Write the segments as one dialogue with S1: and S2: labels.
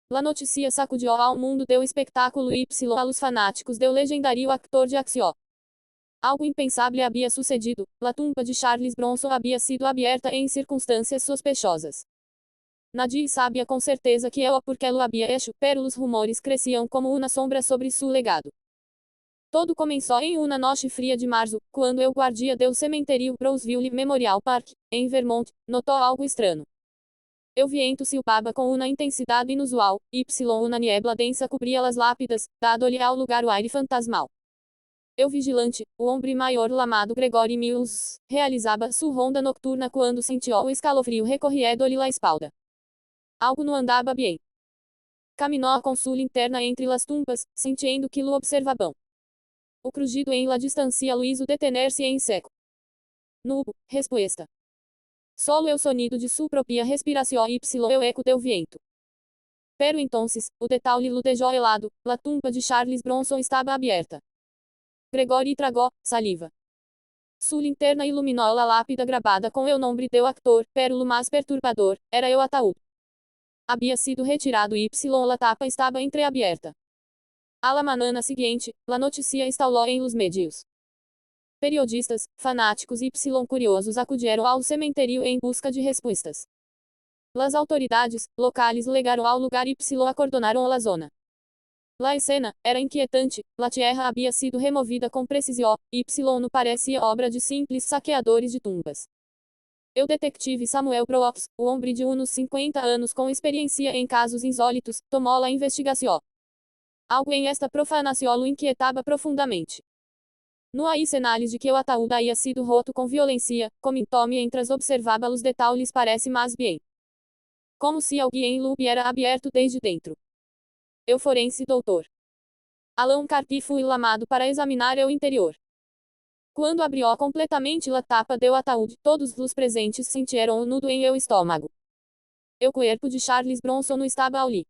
S1: La notícia sacudiu ao mundo deu espectáculo y a los fanáticos deu legendário actor de acción. Algo impensável havia sucedido. La tumba de Charles Bronson havia sido aberta em circunstâncias sospechosas. Nadie sabia com certeza que o porque lo havia hecho, pero os rumores cresciam como uma sombra sobre seu legado. Todo começou em uma noite fria de março, quando o guardia do cemitério Brownsville Memorial Park, em Vermont, notou algo estranho. O viento silpava com uma intensidade inusual, uma niebla densa cobria as lápidas, dando-lhe ao lugar o aire fantasmal. O vigilante, o homem maior lamado Gregory Mills, realizava sua ronda nocturna quando sentiu o escalofrio recorriendo-lhe la espalda. Algo não andava bem. Caminhou com sua linterna entre as tumbas, sentindo que lo observavam. O crujido em la distância lo hizo detener-se em seco. No hubo resposta. Solo o sonido de sua própria respiração y o eco do viento. Pero entonces, o detalhe lo dejó helado, la tumba de Charles Bronson estava aberta. Gregory tragou saliva. Sua linterna iluminou la lápida gravada com o nome do actor, pero lo mais perturbador, era o ataúd. Havia sido retirado y la tapa estava entreaberta. A la manhã seguinte, la notícia instalou em los medios. Periodistas, fanáticos y curiosos acudiram ao cemitério em busca de respostas. Las autoridades locais legaram ao lugar y acordonaram la zona. La escena era inquietante, la tierra havia sido removida com precisão, y no parecia obra de simples saqueadores de tumbas. O detetive Samuel Brooks, o homem de uns 50 anos com experiência em casos insólitos, tomou a investigação. Algo em esta profanação o inquietava profundamente. Não há sinais de que o ataúd havia sido roto com violência, comentou mientras observava os detalhes parece mais bem. Como se alguém lo hubiera aberto desde dentro. O forense Dr. Alan Carty foi lamado para examinar o interior. Quando abriu completamente a tapa do ataúd, todos os presentes sentiram um nudo em o estômago. O corpo de Charles Bronson não estava ali.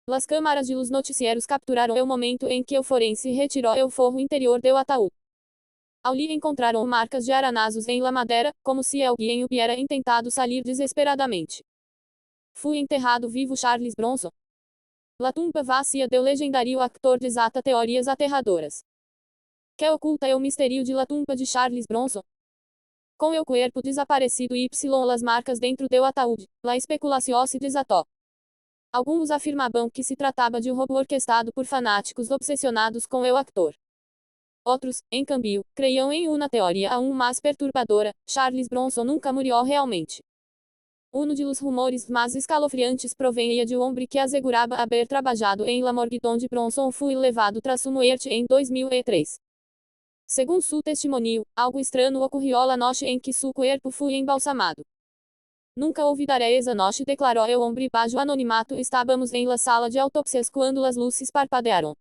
S1: As câmaras de los noticieros capturaram o momento em que o forense retirou o forro interior do ataúd. Ali encontraram marcas de aranazos em la madeira, como se alguém hubiera intentado sair desesperadamente. Foi enterrado vivo Charles Bronson. La tumba vazia do legendário actor desata teorias aterradoras. Que oculta o mistério de la tumba de Charles Bronson? Com o corpo desaparecido y las marcas dentro do ataúd, la especulação se desatou. Alguns afirmavam que se tratava de um roubo orquestrado por fanáticos obsessionados com o actor. Outros, em cambio, creiam em uma teoria aún mais perturbadora: Charles Bronson nunca morreu realmente. De los rumores mais escalofriantes provenha de um homem que assegurava haver trabalhado em la morgue donde Bronson foi levado tras sua muerte em 2003. Segundo seu testemunho, algo estranho ocorreu la noite em que seu corpo foi embalsamado. Nunca olvidaré esa noche, declarou o homem bajo anonimato. Estávamos em la sala de autópsias quando as luzes parpadearam.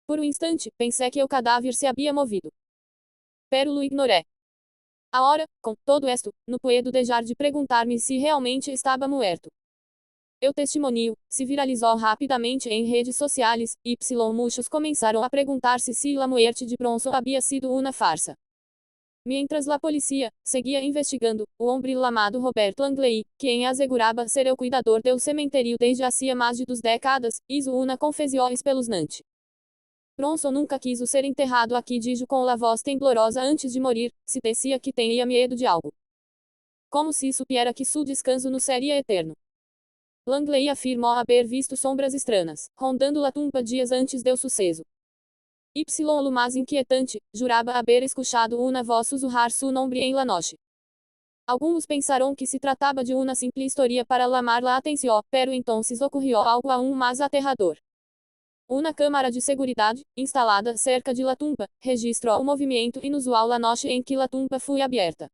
S1: Por um instante, pensei que o cadáver se havia movido. Pero lo ignoré. Agora, com todo esto, não puedo deixar de perguntar-me se realmente estava muerto. O testemunho se viralizou rapidamente em redes sociais, y muchos começaram a perguntar-se se la muerte de Bronson havia sido uma farsa. Mientras la policía seguia investigando, o homem lamado Robert Langley, quem assegurava ser o cuidador do cemitério desde hacía mais de 2 décadas, hizo uma confesión espeluznante. Bronson nunca quis ser enterrado aqui, dijo com la voz temblorosa antes de morir, se decía que tinha medo de algo. Como se supiera que su descanso não seria eterno. Langley afirmou haver visto sombras estranhas, rondando la tumba dias antes do sucesso. Lo mais inquietante, jurava haber escuchado uma voz sussurrar su nombre em la noche. Alguns pensaram que se tratava de uma simples história para lamar la atención, pero entonces ocorreu algo aún mais aterrador. Uma câmara de seguridade, instalada cerca de la tumba, registrou o movimento inusual la noche em que la tumba foi aberta.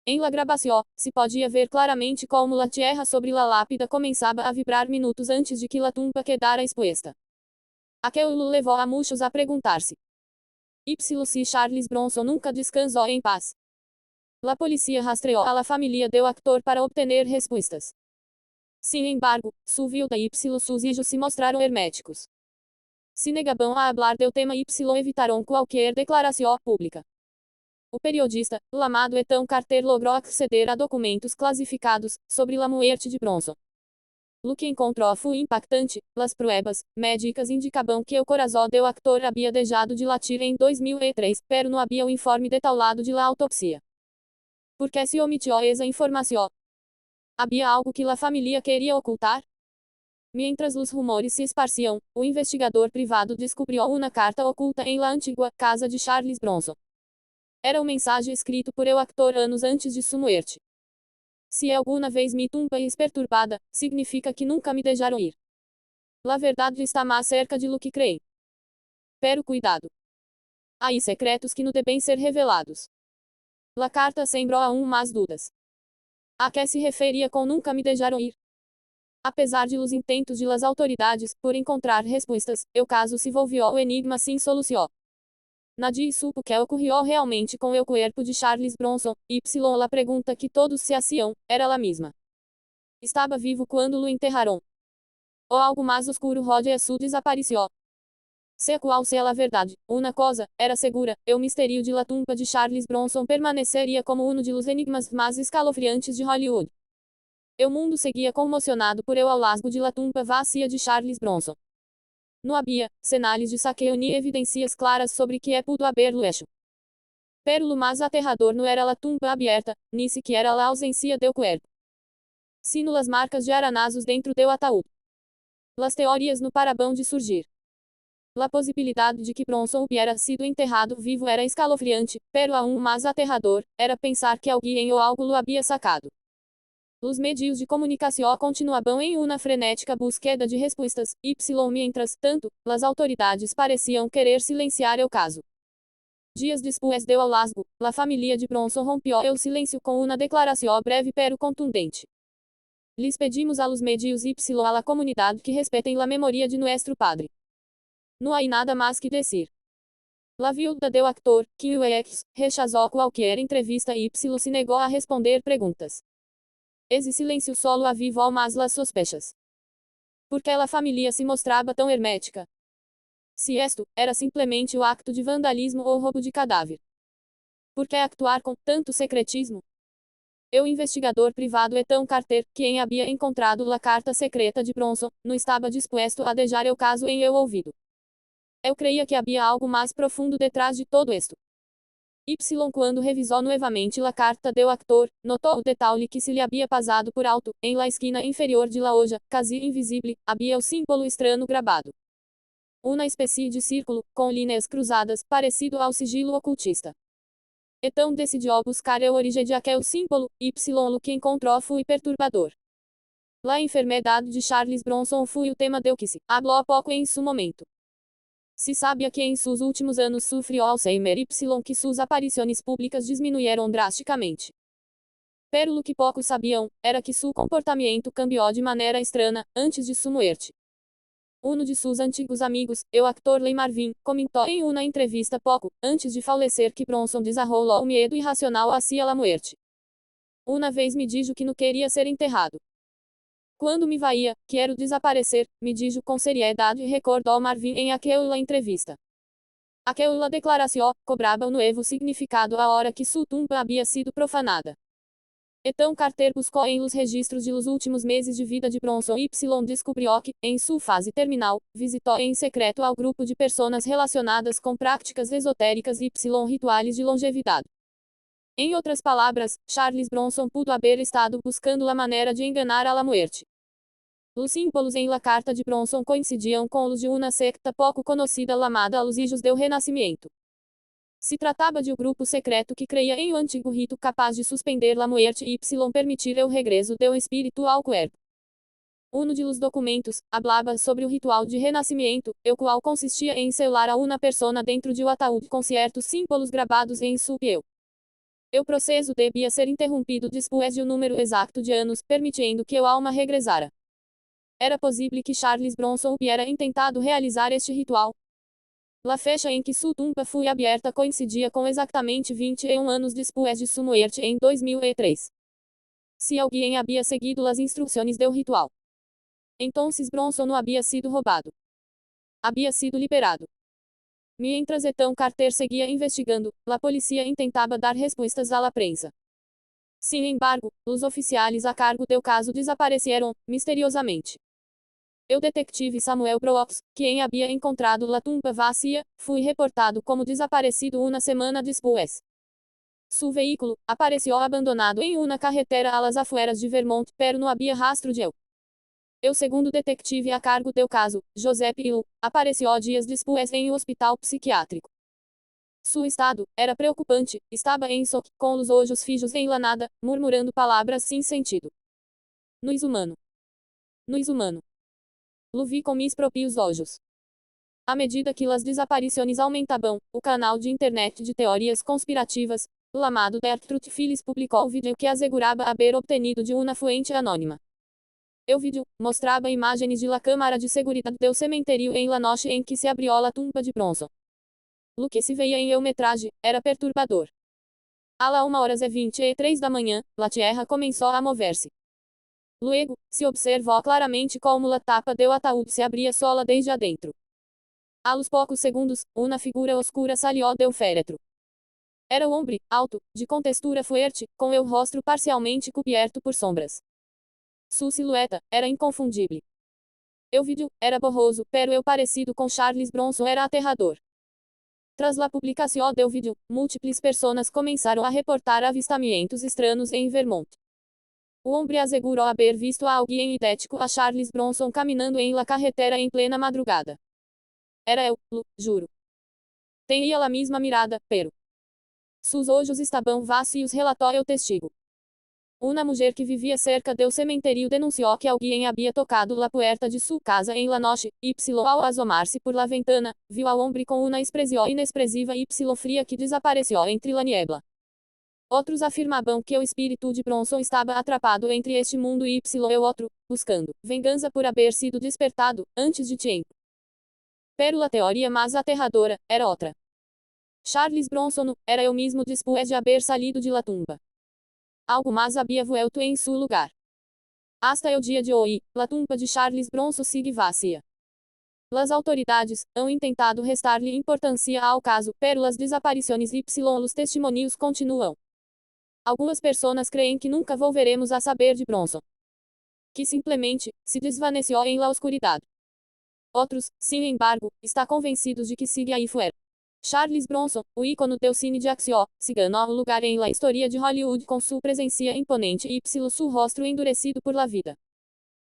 S1: Em la gravação, se podia ver claramente como la tierra sobre la lápida começava a vibrar minutos antes de que la tumba quedara expuesta. Aquilo levou a muitos a perguntar-se: se Charles Bronson nunca descansou em paz? La policía rastreou a la familia do actor para obter respostas. Sin embargo, su viuda y sus hijos se mostraram herméticos. Se negavam a hablar do tema y evitaram qualquer declaração pública. O periodista, lamado Ethan Carter, logrou acceder a documentos classificados sobre la muerte de Bronson. Lo que encontrou foi impactante. Las pruebas médicas indicavam que o coração do actor havia deixado de latir em 2003, pero não havia o informe detalhado de la autopsia. Por que se omitiu essa informação? Havia algo que la família queria ocultar? Mientras os rumores se esparciam, o investigador privado descobriu uma carta oculta em la antiga casa de Charles Bronson. Era um mensagem escrito por o actor anos antes de sua morte. Se alguma vez me tumbas perturbada, significa que nunca me deixaram ir. La verdade está mais cerca de lo que creem. Pero cuidado. Há secretos que não devem ser revelados. La carta sembrou aún mais dúvidas. A que se referia com nunca me deixaram ir? Apesar de los intentos de las autoridades por encontrar respostas, o caso se volvió o enigma sem solução. Nadie supo que ocorreu realmente com o corpo de Charles Bronson. La pergunta que todos se hacían, era la misma. Estava vivo quando lo enterraram? Ou algo mais oscuro rodea su desapareceu? Se qual seja a verdade, uma coisa era segura: o mistério de la tumba de Charles Bronson permaneceria como um de los enigmas mais escalofriantes de Hollywood. O mundo seguia comocionado por o hallazgo de la tumba vazia de Charles Bronson. Não havia sinais de saqueo nem evidências claras sobre que pudo haberlo hecho. Pero lo mais aterrador não era a tumba aberta, nem sequer a ausência do corpo, sino las marcas de aranazos dentro do ataúd. Las teorias no parabão de surgir. A possibilidade de que Bronson hubiera sido enterrado vivo era escalofriante, pero aún mais aterrador era pensar que alguém ou algo lo havia sacado. Os meios de comunicação continuavam em uma frenética búsqueda de respostas. Mientras tanto, as autoridades pareciam querer silenciar o caso. Dias depois do hallazgo, a família de Bronson rompeu o silêncio com uma declaração breve pero contundente. Lhes pedimos a los medios a la comunidade que respeitem la memoria de nuestro padre. Não há nada mais que dizer. La viuda do actor, Kim Weeks, rechazou qualquer entrevista e se negou a responder perguntas. Esse silêncio solo avivou mais las sospechas. Por que a família se mostrava tão hermética? Se isto era simplesmente o acto de vandalismo ou roubo de cadáver. Por que actuar com tanto secretismo? O investigador privado Ethan Carter, quem havia encontrado a carta secreta de Bronson, não estava disposto a deixar o caso em eu ouvido. Eu creia que havia algo mais profundo detrás de todo isto. Quando revisou novamente a carta do actor, notou o detalhe que se lhe havia passado por alto. Em la esquina inferior de la hoja, quase invisível, havia o símbolo estranho gravado. Uma espécie de círculo, com linhas cruzadas, parecido ao sigilo ocultista. Então decidiu buscar a origem de aquele símbolo. O que encontrou foi perturbador. La enfermedade de Charles Bronson foi o tema do que se hablou pouco em seu momento. Se sabia que em seus últimos anos sofreu Alzheimer que suas aparições públicas diminuíram drasticamente. Pero o que poucos sabiam, era que seu comportamento cambiou de maneira estranha, antes de sua morte. Um de seus antigos amigos, o actor Lee Marvin, comentou em uma entrevista pouco antes de falecer que Bronson desarrollou o medo irracional hacia a morte. Uma vez me dijo que não queria ser enterrado. Quando me vaia, quero desaparecer, me dijo com seriedade, recordou Marvin em aquela entrevista. Aquela declaração cobrava um novo significado a hora que sua tumba havia sido profanada. Então Carter buscou em los registros de los últimos meses de vida de Bronson descobriu que, em sua fase terminal, visitou em secreto ao grupo de pessoas relacionadas com práticas esotéricas rituais de longevidade. Em outras palavras, Charles Bronson pudo haber estado buscando a maneira de enganar a la muerte. Os símbolos em la carta de Bronson coincidiam com os de uma secta pouco conhecida chamada Los Hijos do Renascimento. Se tratava de um grupo secreto que creia em um antigo rito capaz de suspender la muerte e permitir o regresso do espírito ao corpo. Um de los documentos hablava sobre o ritual de renascimento, o qual consistia em selar a uma persona dentro de um ataúd com certos símbolos gravados em seu piel. O processo devia ser interrompido depois de um número exato de anos, permitindo que a alma regressara. Era possível que Charles Bronson hubiera intentado realizar este ritual. La fecha em que sua tumba foi aberta coincidia com exatamente 21 anos depois de sua morte em 2003. Se alguém havia seguido as instruções do ritual, então Bronson não havia sido roubado. Havia sido liberado. Mientras Ethan Carter seguia investigando, a polícia tentava dar respostas à la prensa. Sin embargo, os oficiais a cargo do caso desapareceram, misteriosamente. O detetive Samuel Brooks, quem havia encontrado la tumba vazia, foi reportado como desaparecido uma semana depois. Su veículo apareceu abandonado em uma carretera a las afueras de Vermont, pero não havia rastro de él. O segundo detetive a cargo do caso, Joseph Hill, apareceu dias depois em um hospital psiquiátrico. Su estado era preocupante, estava em choque, com os olhos fijos em la nada, murmurando palavras sem sentido. Nuis humano. Nuis humano. Lo vi com mis próprios olhos. À medida que as desaparições aumentavam, o canal de internet de teorias conspirativas, o amado Der Truth Files publicou o vídeo que assegurava haver obtenido de uma fonte anônima. O vídeo mostrava imagens de la câmara de segurança do cemitério em la noche em que se abriu la tumba de Bronson. O que se veia em el metragem era perturbador. A la 1h23 da manhã, la tierra começou a mover-se. Luego, se observou claramente como la tapa do ataúd se abria sola desde adentro. A los poucos segundos, uma figura oscura salió do féretro. Era um homem, alto, de contextura fuerte, com o rosto parcialmente coberto por sombras. Sua silhueta era inconfundível. O vídeo era borroso, pero o parecido com Charles Bronson era aterrador. Tras la publicação do vídeo, múltiplas pessoas começaram a reportar avistamentos estranhos em Vermont. O homem assegurou haver visto a alguém idêntico a Charles Bronson caminhando em la carretera em plena madrugada. Era eu, juro. Tinha a mesma mirada, pero sus olhos estavam vazios, relatou o testigo. Uma mulher que vivia cerca do cemitério denunciou que alguém havia tocado la puerta de sua casa em la noche, y ao asomar-se por la ventana, viu ao homem com uma expressão inexpressiva y fria que desapareceu entre la niebla. Outros afirmavam que o espírito de Bronson estava atrapado entre este mundo y o outro, buscando vingança por haver sido despertado, antes de tempo. Pero a teoria mais aterradora era outra. Charles Bronson era o mesmo depois de haver salido de la tumba. Algo mais havia vuelto em seu lugar. Hasta o dia de hoje, la tumba de Charles Bronson sigue vazia. Las autoridades han tentado restar-lhe importância ao caso, pero las desaparições y los testemunhos continuam. Algumas pessoas creem que nunca volveremos a saber de Bronson. Que simplesmente se desvaneceu em la oscuridade. Outros, sin embargo, estão convencidos de que sigue aí fora. Charles Bronson, o ícone do cine de acción, se ganhou um lugar em la história de Hollywood com sua presença imponente y seu rosto endurecido por la vida.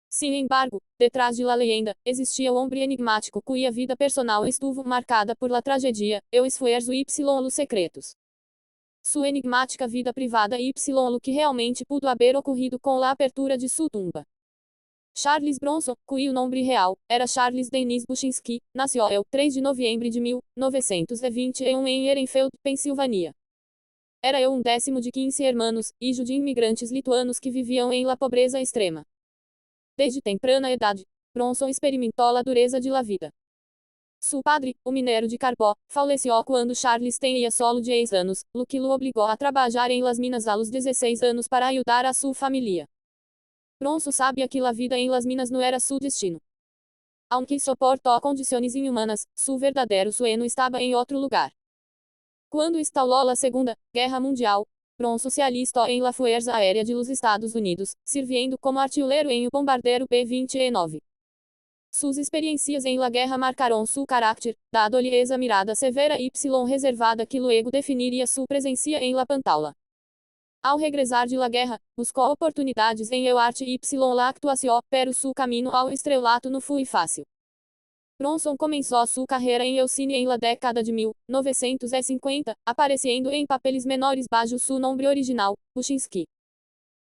S1: Sin embargo, detrás de la leyenda, existia um homem enigmático cuya vida personal estuvo marcada por la tragedia, o esfuerzo y los secretos. Sua enigmática vida privada y lo que realmente pudo haber ocorrido com la apertura de sua tumba. Charles Bronson, cujo nome real era Charles Dennis Buchinski, nasceu el 3 de novembro de 1921 em Ehrenfeld, Pensilvânia. Era um décimo de 15 hermanos, hijo de imigrantes lituanos que viviam em la pobreza extrema. Desde temprana idade, Bronson experimentou a dureza de la vida. Su padre, o mineiro de carbó, faleceu quando Charles tinha solo 10 anos, o que o obrigou a trabalhar em las minas a los 16 anos para ajudar a sua família. Bronson sabia que la vida em las minas não era su destino. Aunque soportou condições inhumanas, su verdadeiro sueño estava em outro lugar. Quando instalou a Segunda Guerra Mundial, Bronson se alistou em la Fuerza Aérea de los Estados Unidos, sirviendo como artilheiro em um bombardeiro B-29. Suas experiências em la guerra marcaram su carácter, dado-lhe esa mirada severa y reservada que luego definiria su presença em la pantaula. Ao regressar de la guerra, buscou oportunidades em el arte y la actuación, pero su caminho ao estrelato não foi fácil. Bronson começou sua carreira em el cine em la década de 1950, aparecendo em papeles menores bajo su nome original, Buchinski.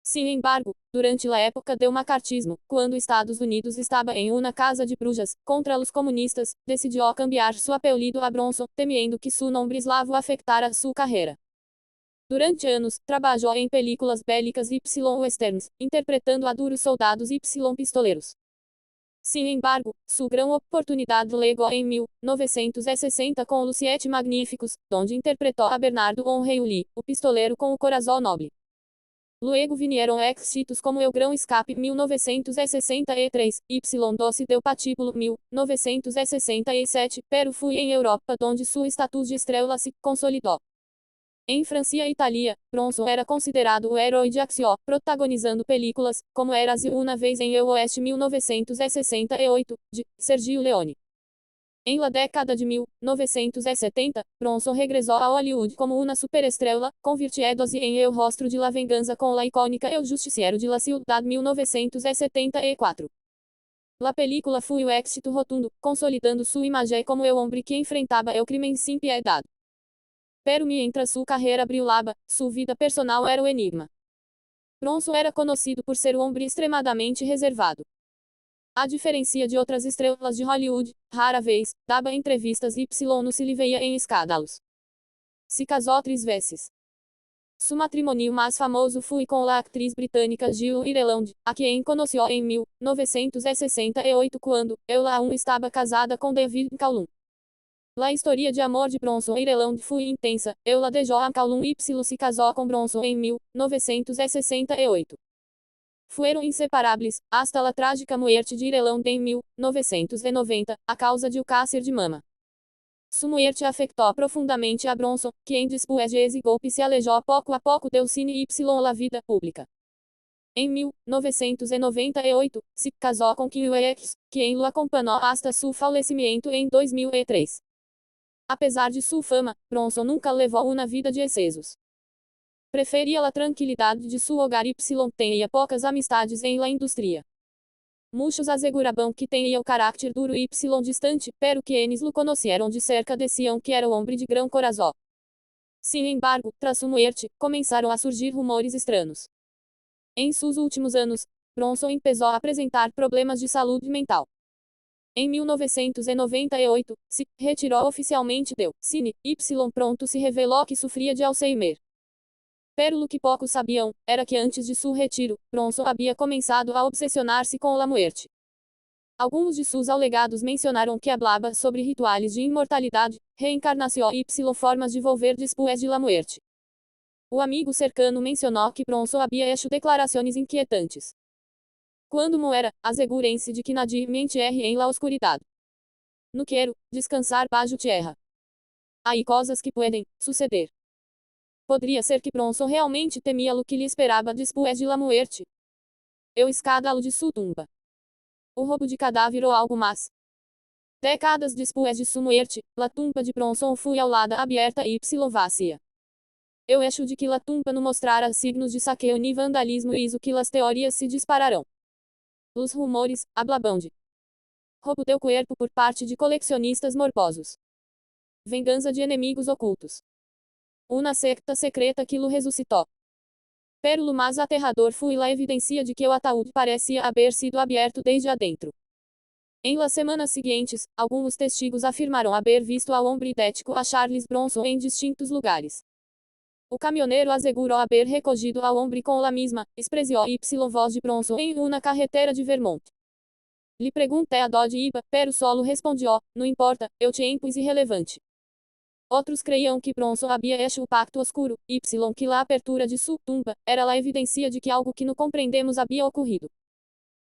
S1: Sin embargo, durante a época do macartismo, quando Estados Unidos estava em uma casa de brujas contra os comunistas, decidiu cambiar seu apelido a Bronson, temendo que su nome eslavo afetara sua carreira. Durante anos, trabalhou em películas bélicas y westerns, interpretando a duros soldados y pistoleiros. Sin embargo, sua grande oportunidade legou em 1960 com Los Siete Magníficos, onde interpretou a Bernardo O'Reilly, o pistoleiro com o coração nobre. Luego vinieron éxitos como El Gran Escape 1963, Y12 del Patíbulo 1967, pero foi em Europa donde su estatus de estrela se consolidou. Em França e Itália, Bronson era considerado o herói de Axio, protagonizando películas, como Eras uma vez em El Oeste 1968, de Sergio Leone. Em la década de 1970, Bronson regressou a Hollywood como uma superestrela, convirtiéndose em El Rostro de la Venganza com la icônica El Justiciero de la Ciudad 1974. La película foi um éxito rotundo, consolidando sua imagem como el hombre que enfrentava el crimen sin piedad. Pero mientras sua carreira brilhava, sua vida personal era o enigma. Bronson era conhecido por ser um homem extremadamente reservado. A diferença de outras estrelas de Hollywood, rara vez, dava entrevistas y não se lhe veia em escândalos. Se casou 3 vezes. Su matrimônio mais famoso foi com a atriz britânica Jill Ireland, a quem conheceu em 1968 quando ela aún estava casada com David Calhoun. A história de amor de Bronson Ireland foi intensa, ela deixou a Calhoun y se casou com Bronson em 1968. Fueron inseparáveis, hasta la trágica muerte de Ireland em 1990, a causa de um câncer de mama. Sua muerte afetou profundamente a Bronson, quem depois de esse golpe se alejou pouco a pouco del cine y la vida pública. Em 1998, se casou com Kim Weeks, quem o acompanhou hasta seu falecimento em 2003. Apesar de sua fama, Bronson nunca levou uma vida de excessos. Preferia a tranquilidade de seu hogar y tinha poucas amistades em la indústria. Muitos asseguravam que tinha o carácter duro y distante, pero quienes lo conheceram de cerca diziam que era um homem de gran corazón. Sin embargo, tras sua muerte, começaram a surgir rumores estranhos. Em seus últimos anos, Bronson começou a apresentar problemas de saúde mental. Em 1998, se retirou oficialmente do cine, y pronto se revelou que sofria de Alzheimer. Pero o que poucos sabiam, era que antes de seu retiro, Bronson havia começado a obsessionar-se com a morte. Alguns de seus alegados mencionaram que hablaba sobre rituais de imortalidade, reencarnação y formas de volver depois de la muerte. O amigo cercano mencionou que Bronson havia hecho declarações inquietantes. Quando muera, asegúrense de que nadie me entierre em la oscuridad. No quero descansar bajo tierra. Há coisas que podem suceder. Poderia ser que Bronson realmente temia o que lhe esperava depois de la muerte. O escândalo de sua tumba. O roubo de cadáver ou algo mais. Décadas depois de sua muerte, la tumba de Bronson foi aulada aberta y vazia. Eu acho de que la tumba não mostrara signos de saqueo ni vandalismo e isso que las teorias se dispararão. Os rumores hablavam de roubo del corpo por parte de colecionistas morbosos. Vingança de inimigos ocultos. Uma secta secreta que lo ressuscitou. Pero o mais aterrador foi a evidência de que o ataúde parecia haver sido aberto desde adentro. Em las semanas seguintes, alguns testigos afirmaram haver visto ao homem idêntico a Charles Bronson em distintos lugares. O caminhoneiro assegurou haver recogido ao homem com a mesma expressão y voz de Bronson em uma carretera de Vermont. Lhe perguntei a dónde iba, pero solo respondió, não importa, eu tempo é irrelevante. Outros creiam que Bronson havia hecho o pacto oscuro, y que a abertura de sua tumba era a evidência de que algo que não compreendemos havia ocorrido.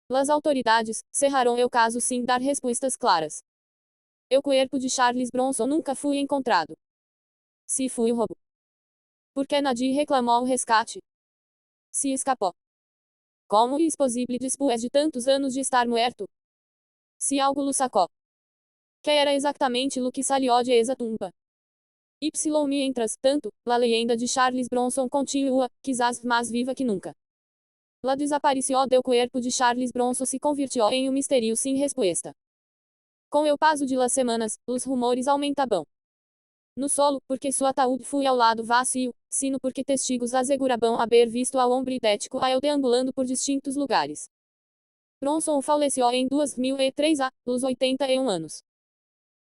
S1: As autoridades cerraram o caso sem dar respostas claras. O corpo de Charles Bronson nunca foi encontrado. Se foi um roubo. Por que nadie reclamou o rescate? Se escapou. Como é possível depois de tantos anos de estar morto? Se algo lo sacou. Que era exatamente o que salió de esa tumba? Y mientras tanto, la leyenda de Charles Bronson continua, quizás mais viva que nunca. La desaparição del corpo de Charles Bronson se convirtió em um mistério sem resposta. Com o passo de las semanas, os rumores aumentavam. No solo, porque seu ataúde foi ao lado vazio, sino porque testigos asseguravam haver visto ao homem idêntico a ele deambulando por distintos lugares. Bronson faleceu em 2003 aos 81 anos.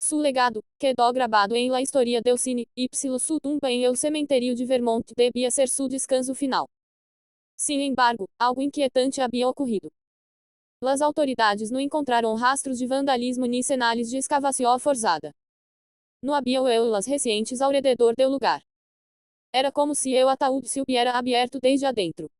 S1: Su legado, quedó grabado en la historia del cine, y su tumba en el cementerio de Vermont debía ser su descanso final. Sin embargo, algo inquietante había ocurrido. Las autoridades não encontraram rastros de vandalismo ni sinais de escavação forzada. Não havia huellas recentes ao redor do lugar. Era como se o ataúde se hubiera aberto desde adentro.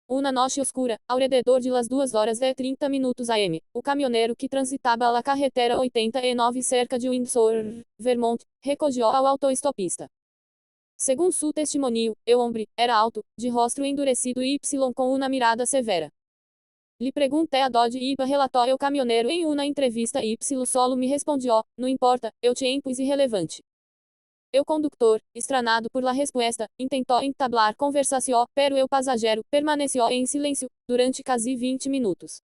S1: Uma noite oscura, ao redor de las 2:30 am, o caminhoneiro que transitava a carretera 89 cerca de Windsor, Vermont, recogiu ao autoestopista. Según su testimonio, el hombre era alto, de rostro endurecido e com uma mirada severa. Lhe perguntei a Dodge Iba relatou el caminhoneiro em uma entrevista y solo me respondió, não importa, eu tempo é irrelevante. El conductor, estranado por la respuesta, intentou entablar conversação, pero el passageiro permaneceu em silêncio durante quase 20 minutos.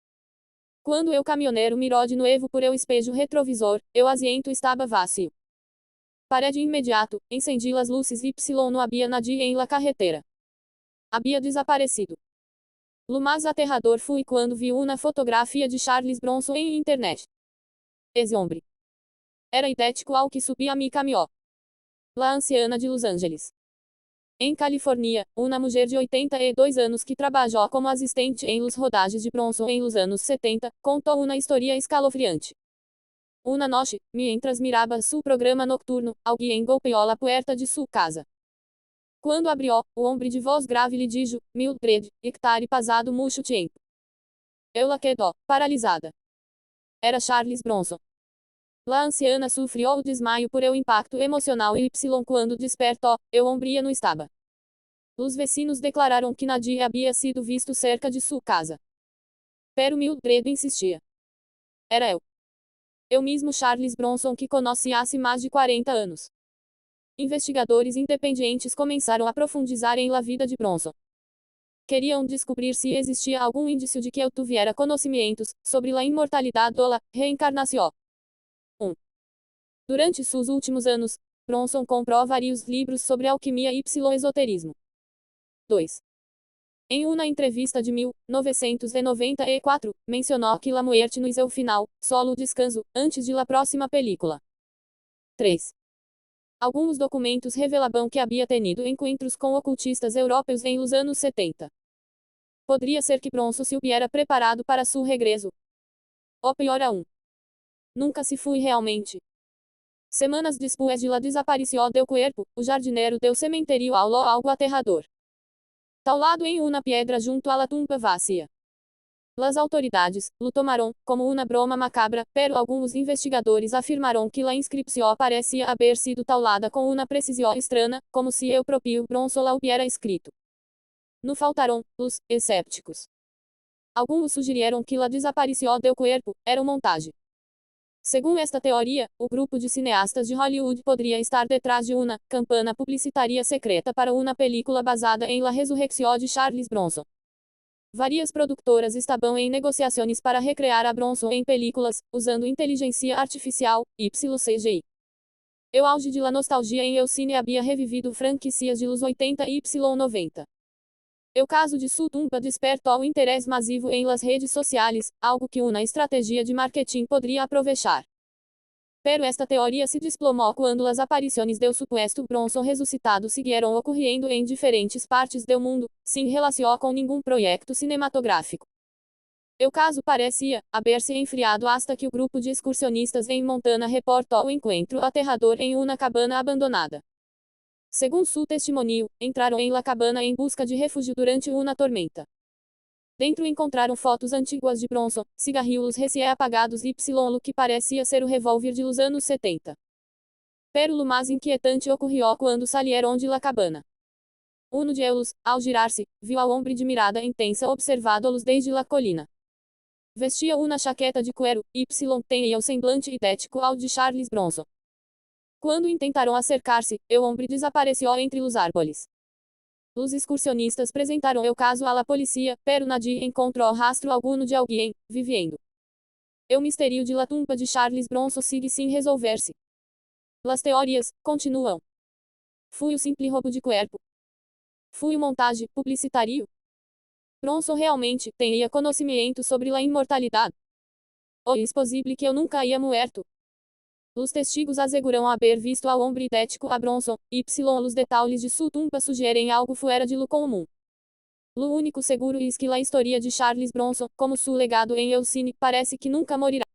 S1: Quando el caminhoneiro mirou de novo por el espejo retrovisor, el asiento estava vazio. Paré de imediato, encendi las luzes y não havia nadie em la carretera. Havia desaparecido. Lo mais aterrador foi quando vi uma fotografia de Charles Bronson em internet. Esse homem era idêntico ao que subia mi caminhão. La anciana de Los Angeles. Em Califórnia, uma mulher de 82 anos que trabalhou como assistente em los rodagens de Bronson em los anos 70, contou uma história escalofriante. Una noche, mientras miraba su programa nocturno, alguém golpeou la puerta de sua casa. Quando abriu, o homem de voz grave lhe dijo, Mildred, hectare passado muito tempo. Eu la quedó, paralisada. Era Charles Bronson. La anciana sufriu o desmaio por el impacto emocional y quando despertou, el hombre não estava. Os vecinos declararam que nadie havia sido visto cerca de sua casa. Pero Mildred insistia. Era eu mesmo Charles Bronson que conheci há mais de 40 anos. Investigadores independentes começaram a profundizar em la vida de Bronson. Queriam descobrir se existia algum indício de que eu tuviera conhecimentos sobre a imortalidade ou a reencarnação. 1. Durante seus últimos anos, Bronson comprou vários livros sobre alquimia e esoterismo. 2. Em uma entrevista de 1994, mencionou que la muerte no é o final, solo descanso, antes de la próxima película. 3. Alguns documentos revelavam que havia tenido encontros com ocultistas europeus em los anos 70. Poderia ser que Bronson se hubiera preparado para seu regresso. Ou pior aún, nunca se foi realmente. Semanas depois de la desaparição del cuerpo, o jardineiro del cementerio habló algo aterrador. Taulado em uma pedra junto a la tumba vacía. Las autoridades lo tomaram como uma broma macabra, pero alguns investigadores afirmaram que la inscripción parecia haber sido taulada com uma precisão estranha, como se el propio Bronson la hubiera escrito. No faltaram os escépticos. Alguns sugeriram que la desaparição del cuerpo era uma montagem. Segundo esta teoria, o grupo de cineastas de Hollywood poderia estar detrás de uma campanha publicitária secreta para uma película basada em la ressurreição de Charles Bronson. Várias produtoras estavam em negociações para recriar a Bronson em películas, usando inteligência artificial, CGI. O auge de la nostalgia em el cine havia revivido franquicias de los 80 e 90. O caso de sua tumba despertou o interesse massivo em las redes sociais, algo que uma estratégia de marketing poderia aproveitar. Pero esta teoria se desplomou quando as aparições del supuesto Bronson ressuscitado siguieron ocorrendo em diferentes partes do mundo, sem relação com nenhum projeto cinematográfico. O caso parecia haber-se enfriado hasta que o grupo de excursionistas em Montana reportou o encontro aterrador em uma cabana abandonada. Segundo su testimonio, entraram em la cabana em busca de refúgio durante uma tormenta. Dentro encontraram fotos antigas de Bronson, cigarrilhos recém-apagados e lo que parecia ser o revólver de los anos 70. Pero lo mais inquietante ocorreu quando salieron de la cabana. Uno de ellos, ao girar-se, viu ao homem de mirada intensa observando-los desde la colina. Vestia uma chaqueta de cuero, tinha o semblante idêntico ao de Charles Bronson. Quando intentaram acercar-se, o homem desapareceu entre os árboles. Os excursionistas apresentaram o caso à la polícia, pero nadie encontrou rastro alguno de alguém vivendo. O mistério de la tumba de Charles Bronson sigue sem resolver-se. Las teorias continuam. Foi o simples roubo de corpo? Foi o montagem publicitário? Bronson realmente tinha conhecimento sobre a imortalidade? Ou é possível que eu nunca haya muerto? Os testigos asseguram haver visto ao homem idêntico a Bronson, os detalhes de sua tumba sugerem algo fora de lo comum. Lo único seguro é que a história de Charles Bronson, como seu legado em el cine, parece que nunca morirá.